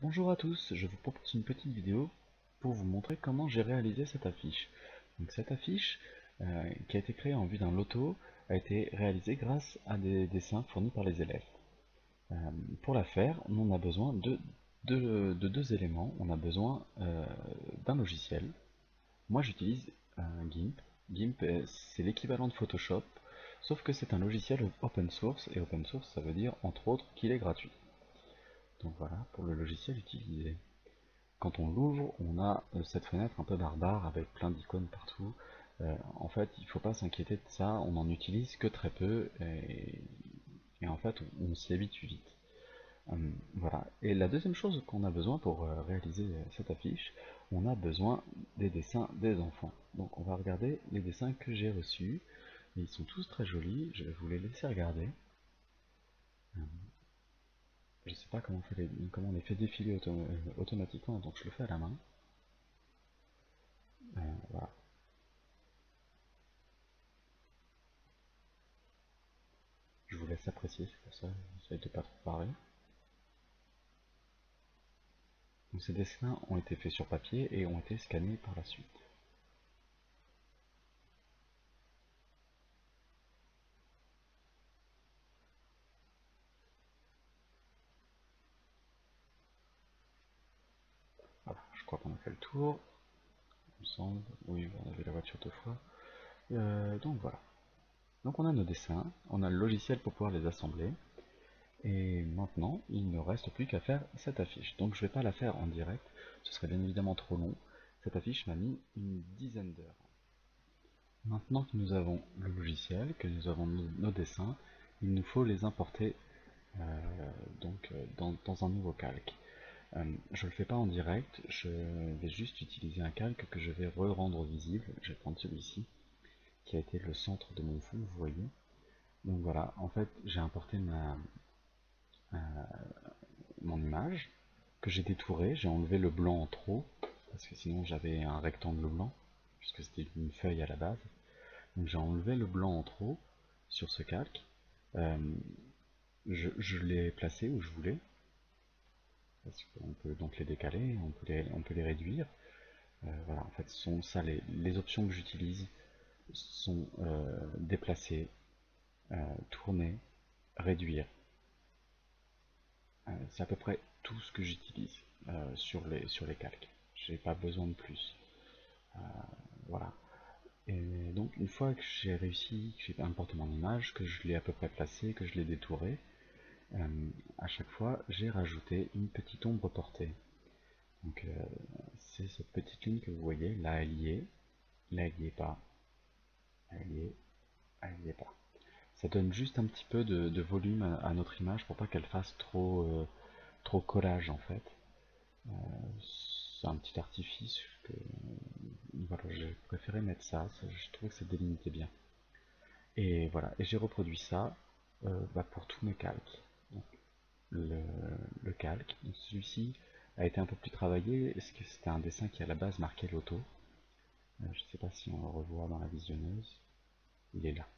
Bonjour à tous, je vous propose une petite vidéo pour vous montrer comment j'ai réalisé cette affiche. Donc cette affiche, qui a été créée en vue d'un loto, a été réalisée grâce à des dessins fournis par les élèves. Euh, pour la faire, on a besoin de deux éléments. On a besoin d'un logiciel. Moi j'utilise GIMP. GIMP c'est l'équivalent de Photoshop, sauf que c'est un logiciel open source, et open source ça veut dire entre autres qu'il est gratuit. Donc voilà pour le logiciel utilisé. Quand on l'ouvre, on a cette fenêtre un peu barbare avec plein d'icônes partout. En fait, il ne faut pas s'inquiéter de ça, on n'en utilise que très peu et en fait, on s'y habitue vite. Voilà. Et la deuxième chose qu'on a besoin pour réaliser cette affiche, on a besoin des dessins des enfants. Donc on va regarder les dessins que j'ai reçus. Et ils sont tous très jolis, je vais vous les laisser regarder. Euh, Je ne sais pas comment on les fait défiler automatiquement, donc je le fais à la main. Voilà. Je vous laisse apprécier, c'est pour ça, j'essaie de pas trop parler. Donc ces dessins ont été faits sur papier et ont été scannés par la suite. Voilà, je crois qu'on a fait le tour. Il me semble, oui, on avait la voiture deux fois. Donc voilà. Donc on a nos dessins, on a le logiciel pour pouvoir les assembler. Et maintenant, il ne reste plus qu'à faire cette affiche. Donc je ne vais pas la faire en direct, ce serait bien évidemment trop long. Cette affiche m'a mis une dizaine d'heures. Maintenant que nous avons le logiciel, que nous avons nos dessins, il nous faut les importer dans un nouveau calque. Je ne le fais pas en direct, je vais juste utiliser un calque que je vais re-rendre visible. Je vais prendre celui-ci, qui a été le centre de mon fond, vous voyez. Donc voilà, en fait j'ai importé mon image, que j'ai détouré, j'ai enlevé le blanc en trop, parce que sinon j'avais un rectangle blanc, puisque c'était une feuille à la base. Donc j'ai enlevé le blanc en trop sur ce calque. Euh, je l'ai placé où je voulais, parce qu'on peut donc les décaler, on peut les réduire. Voilà, en fait, sont ça les options que j'utilise sont déplacer, tourner, réduire. C'est à peu près tout ce que j'utilise sur les calques. J'ai pas besoin de plus. Voilà. Et donc une fois que j'ai réussi, que j'ai importé mon image, que je l'ai à peu près placée, que je l'ai détourée, à chaque fois j'ai rajouté une petite ombre portée. Donc c'est cette petite ligne que vous voyez, là elle y est, là elle y est pas, elle y est, elle y est pas. Ça donne juste un petit peu de volume à notre image pour pas qu'elle fasse trop collage en fait. C'est un petit artifice que voilà, j'ai préféré mettre ça, je trouvais que ça délimitait bien. Et voilà, et j'ai reproduit ça pour tous mes calques. Donc, le, le calque, donc celui-ci a été un peu plus travaillé, parce que c'était un dessin qui à la base marquait l'auto. Je ne sais pas si on le revoit dans la visionneuse, il est là.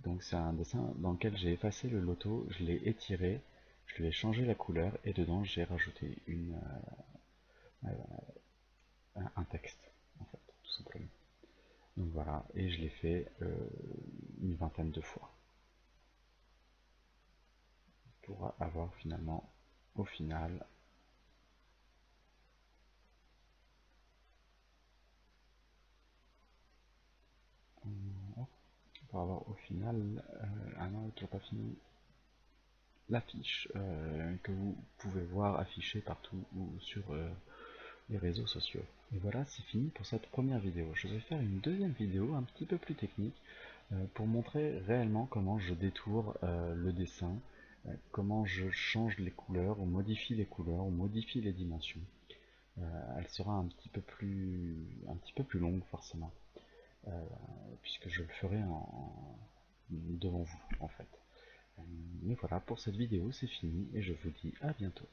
Donc c'est un dessin dans lequel j'ai effacé le loto, je l'ai étiré, je lui ai changé la couleur et dedans j'ai rajouté un texte, en fait, tout simplement. Donc voilà, et je l'ai fait une vingtaine de fois pour avoir finalement, au final, pour avoir au final, ah non, toujours pas fini, l'affiche que vous pouvez voir affichée partout ou sur les réseaux sociaux. Et voilà, c'est fini pour cette première vidéo. Je vais faire une deuxième vidéo un petit peu plus technique pour montrer réellement comment je détourne le dessin, comment je change les couleurs, ou modifie les couleurs, ou modifie les dimensions. Elle sera un petit peu plus longue forcément, euh, puisque je le ferai devant vous en fait. Mais voilà, pour cette vidéo c'est fini et je vous dis à bientôt.